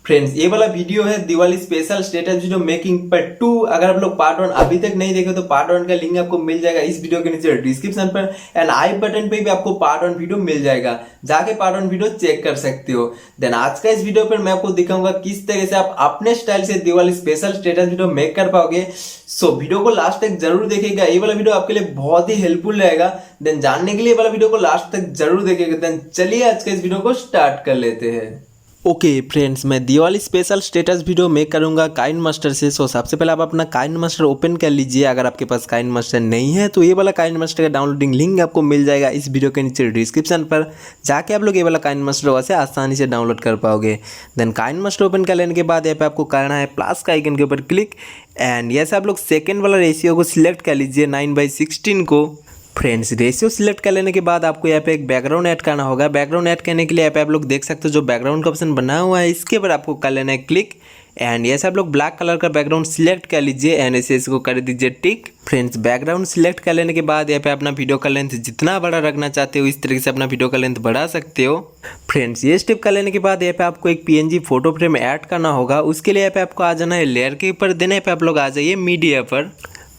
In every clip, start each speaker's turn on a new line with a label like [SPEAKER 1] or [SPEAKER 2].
[SPEAKER 1] Friends ये वाला video है Diwali special status video making part 2। अगर आप लोग पार्ट 1 अभी तक नहीं देखे तो पार्ट 1 का लिंक आपको मिल जाएगा इस वीडियो के नीचे डिस्क्रिप्शन पर, एंड आई बटन पे भी आपको पार्ट 1 वीडियो मिल जाएगा, जाके पार्ट 1 वीडियो चेक कर सकते हो। देन आज का इस वीडियो पर मैं आपको दिखाऊंगा किस तरह से आप अपने स्टाइल से Diwali special status video make कर पाओगे। सो वीडियो को लास्ट तक जरूर देखिएगा, ये वाला वीडियो आपके लिए बहुत ही हेल्पफुल रहेगा। देन जानने के लिए वाला वीडियो को लास्ट तक जरूर देखिएगा। देन चलिए आज के इस वीडियो को स्टार्ट कर लेते हैं। ओके फ्रेंड्स, मैं Diwali special status video make करूंगा काइनमास्टर से। सो सबसे पहले आप अपना काइनमास्टर ओपन कर लीजिए। अगर आपके पास काइनमास्टर नहीं है तो ये वाला काइनमास्टर का डाउनलोडिंग लिंक आपको मिल जाएगा इस वीडियो के नीचे डिस्क्रिप्शन पर, जाके आप लोग ये वाला काइनमास्टर वहाँ से आसानी से डाउनलोड कर पाओगे। देन काइनमास्टर ओपन कर लेने के बाद यहाँ पे आपको करना है प्लस का आइकन के ऊपर क्लिक, एंड यहाँ से आप लोग सेकेंड वाला रेशियो को सिलेक्ट कर लीजिए 9/16 को। फ्रेंड्स रेशियो सिलेक्ट कर लेने के बाद आपको यहाँ पे एक बैकग्राउंड ऐड करना होगा। बैकग्राउंड ऐड करने के लिए यहाँ पे आप लोग देख सकते हो जो बैकग्राउंड का ऑप्शन बना हुआ है, इसके ऊपर आपको कर लेना है क्लिक, एंड ये सब लोग ब्लैक कलर का बैकग्राउंड सिलेक्ट कर लीजिए एंड ऐसे इसको कर दीजिए टिक। फ्रेंड्स बैकग्राउंड सिलेक्ट कर लेने के बाद यहाँ पे अपना वीडियो का लेंथ जितना बड़ा रखना चाहते हो इस तरीके से अपना वीडियो का लेंथ बढ़ा सकते हो। फ्रेंड्स ये स्टेप कर लेने के बाद यहाँ पे आपको एक PNG फोटो फ्रेम ऐड करना होगा। उसके लिए यहाँ पे आपको आ जाना है लेयर के ऊपर, देने यहाँ पे आप लोग आ जाइए मीडिया पर।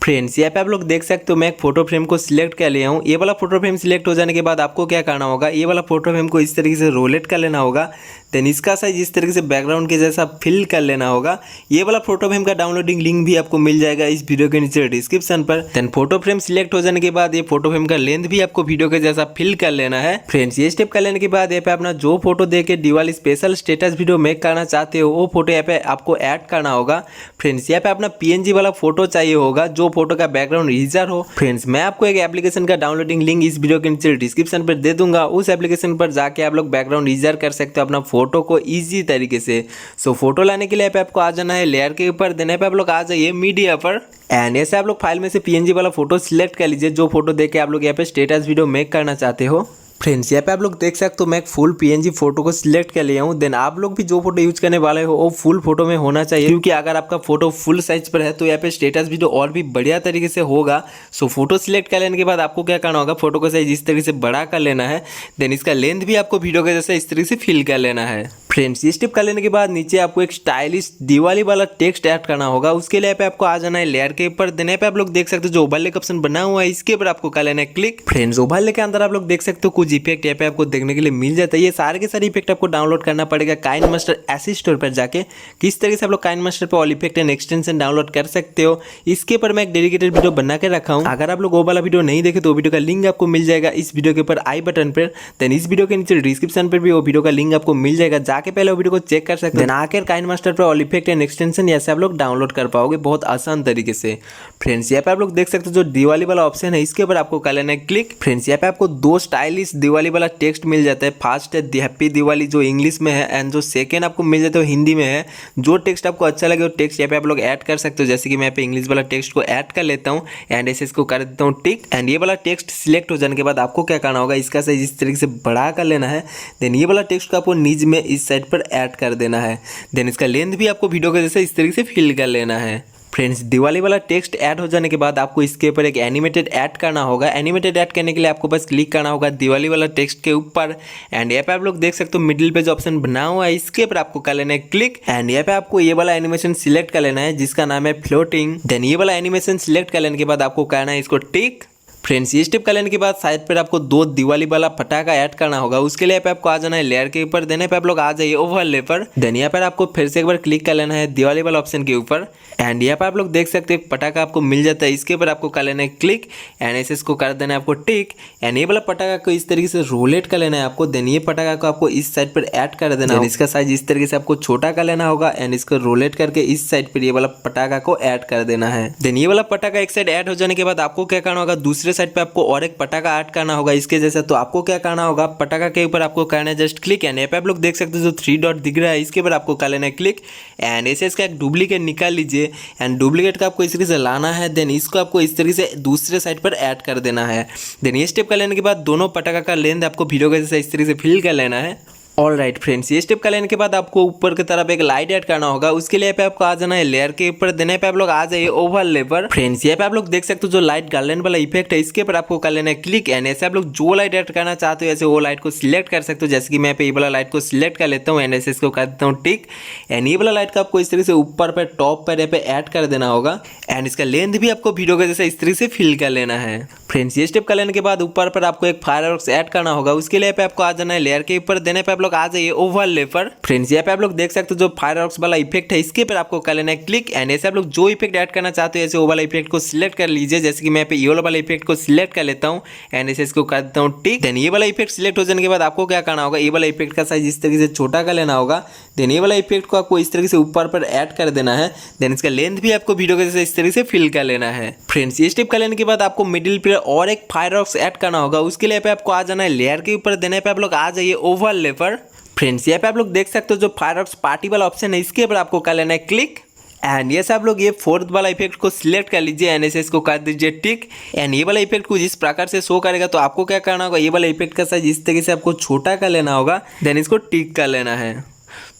[SPEAKER 1] फ्रेंड्स यहाँ पे आप लोग देख सकते हो मैं एक फोटो फ्रेम को सिलेक्ट कर लिया हूँ। ये वाला फोटो फ्रेम सिलेक्ट हो जाने के बाद आपको क्या करना होगा, ये वाला फोटो फ्रेम को इस तरीके से रोलेट कर लेना होगा। देन इसका साइज इस तरीके से बैकग्राउंड के जैसा फिल कर लेना होगा। ये वाला फोटो फ्रेम का डाउनलोडिंग लिंक भी आपको मिल जाएगा इस वीडियो के नीचे डिस्क्रिप्शन पर। देन फोटो फ्रेम सिलेक्ट हो जाने के बाद ये फोटो फ्रेम का लेंथ भी आपको वीडियो के जैसा फिल कर लेना है। फ्रेंड्स ये स्टेप कर लेने के बाद यहाँ पे अपना जो फोटो देके Diwali special status video make करना चाहते हो वो फोटो यहाँ पे आपको ऐड करना होगा। फ्रेंड्स यहाँ पे अपना PNG वाला फोटो चाहिए होगा जो फोटो का बैकग्राउंड इरेजर हो। फ्रेंड्स मैं आपको एक एप्लीकेशन का डाउनलोडिंग लिंक इस वीडियो के नीचे डिस्क्रिप्शन पर दे दूंगा, उस एप्लीकेशन पर जाके आप लोग बैकग्राउंड इरेजर कर सकते हो अपना फोटो को इजी तरीके से। सो फोटो लाने के लिए पे आपको आ जाना है लेयर के ऊपर, देने पे आप लोग आ जाइए मीडिया पर, एंड ऐसे आप लोग फाइल में से PNG वाला फोटो सिलेक्ट कर लीजिए जो फोटो देके आप लोग यहाँ पे स्टेटस वीडियो मेक करना चाहते हो। फ्रेंड्स यहाँ पे आप लोग देख सकते हो मैं एक फुल PNG फोटो को सिलेक्ट कर लिया हूँ। देन आप लोग भी जो फोटो यूज करने वाले हो वो फुल फोटो में होना चाहिए, क्योंकि अगर आपका फोटो फुल साइज पर है तो यहाँ पे स्टेटस वीडियो और भी बढ़िया तरीके से होगा। सो फोटो सिलेक्ट कर लेने के बाद आपको क्या करना होगा, फोटो का साइज इस तरीके से बड़ा कर लेना है। देन इसका लेंथ भी आपको वीडियो के जैसा इस तरीके से फिल कर लेना है। फ्रेंड्स ये स्टेप कर लेने के बाद नीचे आपको एक स्टाइलिश दिवाली वाला टेक्स्ट ऐड करना होगा। उसके लिए पे आपको आ जाना है लेयर के ऊपर, देने पे आप लोग देख सकते हो जो ओवरले का ऑप्शन बना हुआ है इसके ऊपर आपको कर लेना है क्लिक। फ्रेंड्स ओवरले के अंदर आप लोग देख सकते हो कुछ इफेक्ट यहाँ पे आपको देखने के लिए मिल जाता है। ये सारे के सारे इफेक्ट आपको डाउनलोड करना पड़ेगा काइनमास्टर ऐसी स्टोर पर जाके। किस तरीके से आप लोग काइनमास्टर पर all effect and extension download कर सकते हो इसके ऊपर मैं एक डेडिकेटेड वीडियो बना के रखा हूँ। अगर आप लोग वो वाला वीडियो नहीं देखे तो वीडियो का लिंक आपको मिल जाएगा इस वीडियो के ऊपर आई बटन पर। देन इस वीडियो के नीचे डिस्क्रिप्शन पर भी वो वीडियो का लिंक आपको मिल जाएगा, जाके पहले वो वीडियो को चेक कर सकते हैं। आकर काइनमास्टर पर ऑल इफेक्ट एंड एक्सटेंशन ऐसे आप लोग डाउनलोड कर पाओगे बहुत आसान तरीके से। फ्रेंड्स यहाँ पे आप लोग देख सकते हो जो दिवाली वाला ऑप्शन है इसके ऊपर आपको कर लेना है क्लिक। फ्रेंड्स यहाँ पे आपको दो स्टाइलिश दिवाली वाला टेक्स्ट मिल जाता है। फर्स्ट है हैप्पी दिवाली जो इंग्लिश में है, एंड जो सेकेंड आपको मिल जाता है हिंदी में है। जो टेक्स्ट आपको अच्छा लगे वो टेक्स्ट यहाँ पे आप लोग ऐड कर सकते हो। जैसे कि मैं यहाँ पे इंग्लिश वाला टेक्स्ट को ऐड कर लेता हूँ एंड ऐसे इसको कर देता हूँ टिक। एंड ये वाला टेक्स्ट सिलेक्ट हो जाने के बाद आपको क्या करना होगा, इसका साइज इस तरीके से बड़ा कर लेना है। देन ये वाला टेक्स्ट को आपको नीच में इस साइड पर ऐड कर देना है। देन इसका लेंथ भी आपको वीडियो के जैसे इस तरीके से फिल कर लेना है। फ्रेंड्स दिवाली वाला टेक्स्ट ऐड हो जाने के बाद आपको इसके ऊपर एक एनिमेटेड ऐड करना होगा। एनिमेटेड ऐड करने के लिए आपको बस क्लिक करना होगा दिवाली वाला टेक्स्ट के ऊपर, एंड यहाँ पे आप लोग देख सकते हो मिडिल पे जो ऑप्शन बना हुआ है इसके ऊपर आपको कर लेना है क्लिक। एंड यहाँ पे आपको ये वाला एनिमेशन सिलेक्ट कर लेना है जिसका नाम है फ्लोटिंग। देन ये वाला एनिमेशन सिलेक्ट कर लेने के बाद आपको करना है इसको टिक। फ्रेंड्स ये स्टेप कर लेने के बाद साइड पर आपको दो दिवाली वाला पटाखा ऐड करना होगा। उसके लिए पे आपको आ जाना है लेयर के ऊपर, देने पे आप लोग आ जाइए ओवरले पर। देन यहाँ पर आपको फिर से एक बार क्लिक कर लेना है दिवाली वाला ऑप्शन के ऊपर, एंड यहाँ पर आप लोग देख सकते हैं पटाखा आपको मिल जाता है। इसके ऊपर आपको कर लेना है क्लिक एंड ऐसे इसको कर देना है आपको टिक। एंड ये वाला पटाखा को इस तरीके से रोलेट कर लेना है आपको। देन ये पटाखा को आपको इस साइड पर ऐड कर देना है। इसका साइज इस तरीके से आपको छोटा कर लेना होगा एंड इसको रोलेट करके इस साइड पर ये वाला पटाखा को ऐड कर देना है। देन ये वाला पटाखा एक साइड ऐड हो जाने के बाद आपको क्या करना होगा, दूसरे साइड पे आपको और एक पटाखा ऐड करना होगा इसके जैसा। तो आपको क्या करना होगा, पटाखा के ऊपर आपको करना है जस्ट क्लिक, एंड यहाँ पे आप लोग देख सकते हो जो 3 डॉट दिख रहा है इसके ऊपर आपको कर लेना है क्लिक। एंड ऐसे इसका एक डुप्लीकेट निकाल लीजिए, एंड डुप्लीकेट का आपको इस तरीके से लाना है। देन इसको आपको इस तरीके से दूसरे साइड पर ऐड कर देना है। देन ये स्टेप कर लेने के बाद दोनों पटाखा का लेंथ आपको वीडियो के जैसे इस तरीके से फिल कर लेना है। ऑलराइट फ्रेंड्स, ये स्टेप कर लेने के बाद आपको ऊपर की तरफ एक लाइट ऐड करना होगा। उसके लिए पे आपको आ जाना है लेयर के ऊपर, देने पे आप लोग आ जाइए ओवरले पर। फ्रेंड्स यहाँ पे आप लोग देख सकते हो जो लाइट गार्लैंड वाला इफेक्ट है, इसके ऊपर आपको कर लेना है क्लिक। एंड ऐसे आप लोग जो लाइट ऐड करना चाहते हो ऐसे वो लाइट को सिलेक्ट कर सकते हो। जैसे कि मैं पे ये वाला लाइट को सिलेक्ट कर लेता हूँ एंड ऐसे इसको कर देता हूँ टिक। एंड ये वाला लाइट का आपको इस तरीके से ऊपर पे टॉप पर पे ऐड कर देना होगा। एंड इसका लेंथ भी आपको वीडियो के जैसे इस तरीके से फिल कर लेना है। फ्रेंड्स ये स्टेप कर लेने के बाद ऊपर पर आपको एक फायरवर्क्स ऐड करना होगा। उसके लिए पे आपको आ जाना है लेयर के ऊपर, देने पे आप लोग आ जाइए ओवरले पर। फ्रेंड्स यहाँ पे आप लोग देख सकते हो जो फायरवर्क्स वाला इफेक्ट है इसके पर आपको कर लेना है क्लिक। एंड ऐसे आप लोग जो इफेक्ट ऐड करना चाहते हो ऐसे वो वाला इफेक्ट को सिलेक्ट कर लीजिए। जैसे कि मैं पे ये वाला इफेक्ट को सिलेक्ट कर लेता हूँ एंड ऐसे इसको कर देता हूँ टिक। देन ये वाला इफेक्ट सिलेक्ट हो जाने के बाद आपको क्या करना होगा, ये वाला इफेक्ट का साइज इस तरीके से छोटा कर लेना होगा। देन ये वाला इफेक्ट को आपको इस तरीके से ऊपर पर ऐड कर देना है। देन इसका लेंथ भी आपको वीडियो के जैसे इस तरीके से फिल कर लेना है। फ्रेंड्स ये स्टेप कर लेने के बाद आपको मिडिल पर और एक फायरवर्क्स ऐड करना होगा। उसके लिए पे आपको आ जाना है लेयर के ऊपर, देने पे आप लोग आ जाइए ओवरले पर। फ्रेंड्स यहाँ पे आप लोग देख सकते हो जो फायरवर्क्स पार्टी वाला ऑप्शन है इसके ऊपर आपको कर लेना है क्लिक। एंड ये सब लोग ये फोर्थ वाला इफेक्ट को सिलेक्ट कर लीजिए एंड ऐसे इसको कर दीजिए टिक। एंड ये वाला इफेक्ट को जिस प्रकार से शो करेगा तो आपको क्या करना होगा, ये वाला इफेक्ट का साइज इस तरीके से आपको छोटा कर लेना होगा। देन इसको टिक कर लेना है।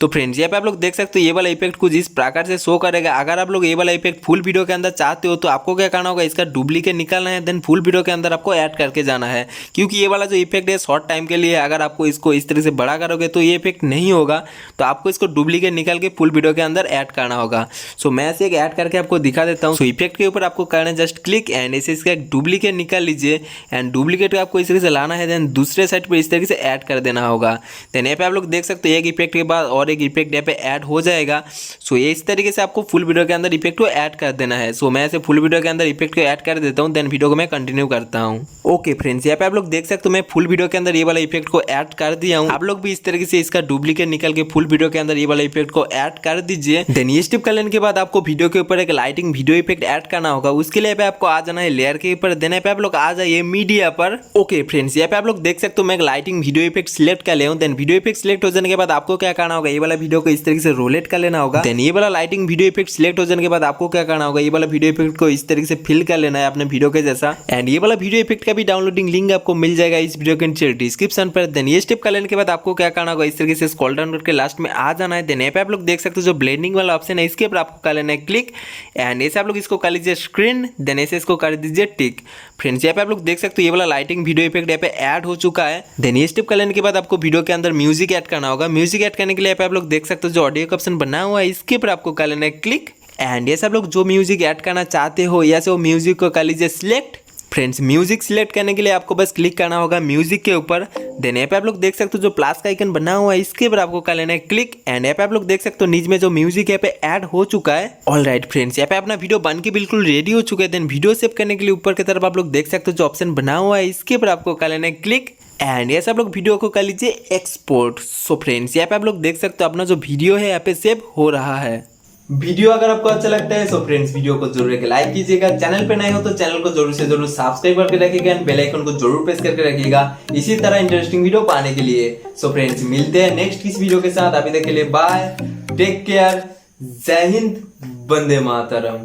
[SPEAKER 1] तो फ्रेंड्स यहाँ पे आप लोग देख सकते हो ये वाला इफेक्ट कुछ इस प्रकार से शो करेगा। अगर आप लोग ये वाला इफेक्ट फुल वीडियो के अंदर चाहते हो तो आपको क्या करना होगा, इसका डुप्लीकेट निकालना है। देन फुल वीडियो के अंदर आपको ऐड करके जाना है, क्योंकि ये वाला जो इफेक्ट है शॉर्ट टाइम के लिए। अगर आपको इसको इस तरह से बड़ा करोगे तो ये इफेक्ट नहीं होगा, तो आपको इसको डुप्लीकेट निकाल के फुल वीडियो के अंदर ऐड करना होगा। सो मैं ऐसे एक ऐड करके आपको दिखा देता हूँ। सो इफेक्ट के ऊपर आपको करना है जस्ट क्लिक एंड ऐसे इसका एक डुप्लीकेट निकाल लीजिए। एंड डुप्लीकेट आपको इस तरीके से लाना है, देन दूसरे साइड पर इस तरीके से ऐड कर देना होगा। देन यहाँ पे आप लोग देख सकते हो एक इफेक्ट के बाद और एक इफेक्ट यहाँ पे ऐड हो जाएगा। सो ये इस तरीके से आपको फुल वीडियो के अंदर इफेक्ट को ऐड कर देना है। सो मैं ऐसे फुल वीडियो के अंदर इफेक्ट को ऐड कर देता हूँ, देन वीडियो को मैं कंटिन्यू करता हूँ। ओके फ्रेंड्स यहाँ पे आप लोग देख सकते हो मैं फुल वीडियो के अंदर ये वाला इफेक्ट को ऐड कर दिया हूँ। आप लोग भी इस तरीके से इसका डुप्लीकेट निकाल के फुल वीडियो के अंदर ये वाला इफेक्ट को ऐड कर दीजिए। देन ये स्टेप कर लेने के बाद आपको वीडियो के ऊपर एक लाइटिंग वीडियो इफेक्ट ऐड करना होगा। उसके लिए आपको आ जाना है लेयर के ऊपर, देने पे आप लोग आ जाइए मीडिया पर। ओके फ्रेंड्स यहाँ पे आप लोग देख सकते हो मैं एक लाइटिंग वीडियो इफेक्ट सिलेक्ट कर लिया हूँ। देन वीडियो इफेक्ट सिलेक्ट हो जाने के बाद आपको क्या करना होगा, ये वाला वीडियो को इस तरीके से रोलेट कर लेना होगा। देन ये वाला लाइटिंग वीडियो इफेक्ट सिलेक्ट हो जाने के बाद आपको क्या करना होगा, ये वाला वीडियो इफेक्ट को इस तरीके से फिल कर लेना है अपने वीडियो के जैसा। एंड ये वाला वीडियो इफेक्ट का भी डाउनलोडिंग लिंक आपको मिल जाएगा इस वीडियो के नीचे डिस्क्रिप्शन पर। देन ये स्टेप कर लेने के बाद आपको क्या करना होगा, इस तरीके से स्क्रॉल डाउन करके लास्ट में आ जाना है। देन यहाँ पे आप लोग देख सकते हो जो ब्लेंडिंग वाला ऑप्शन है इसके ऊपर आपको कर लेना है क्लिक। एंड ऐसे आप लोग इसको कर लीजिए स्क्रीन, देन ऐसे इसको कर दीजिए टिक। फ्रेंड्स यहाँ पे आप लोग देख सकते हो ये वाला लाइटिंग वीडियो इफेक्ट यहाँ पे ऐड हो चुका है। देन ये स्टेप कर लेने के बाद आपको वीडियो के अंदर म्यूजिक ऐड करना होगा। म्यूजिक ऐड करने के लिए यहाँ पे आप लोग देख सकते हो जो ऑडियो का ऑप्शन बना हुआ है इसके ऊपर आपको कर लेना है क्लिक। एंड ये सब लोग जो म्यूजिक ऐड करना चाहते हो या से वो म्यूजिक को कर लीजिए सिलेक्ट। फ्रेंड्स म्यूजिक सिलेक्ट करने के लिए आपको बस क्लिक करना होगा म्यूजिक के ऊपर। देन यहाँ पे आप लोग देख सकते हो जो प्लस का आइकन बना हुआ है इसके ऊपर आपको कर लेना है क्लिक। एंड यहाँ पे आप लोग देख सकते हो नीचे में जो म्यूजिक यहाँ पे ऐड हो चुका है। ऑलराइट फ्रेंड्स यहाँ पे अपना वीडियो बन के बिल्कुल रेडी हो चुका है। देन वीडियो सेव करने के लिए ऊपर की तरफ आप लोग देख सकते हो जो ऑप्शन बना हुआ है इसके ऊपर आपको कर लेना है क्लिक। एंड ये सब लोग वीडियो को कर लीजिए एक्सपोर्ट। सो फ्रेंड्स यहाँ पे आप लोग देख सकते हो अपना जो वीडियो है यहाँ पे सेव हो रहा है। वीडियो अगर आपको अच्छा लगता है सो फ्रेंड्स वीडियो को जरूर एक लाइक कीजिएगा। चैनल पे नए हो तो चैनल को जरूर से जरूर सब्सक्राइब करके रखिएगा एंड बेल आइकन को जरूर प्रेस करके रखिएगा इसी तरह इंटरेस्टिंग वीडियो पाने के लिए। सो फ्रेंड्स मिलते हैं नेक्स्ट किस वीडियो के साथ। अभी तक के लिए बाय, टेक केयर, जय हिंद, वंदे मातरम।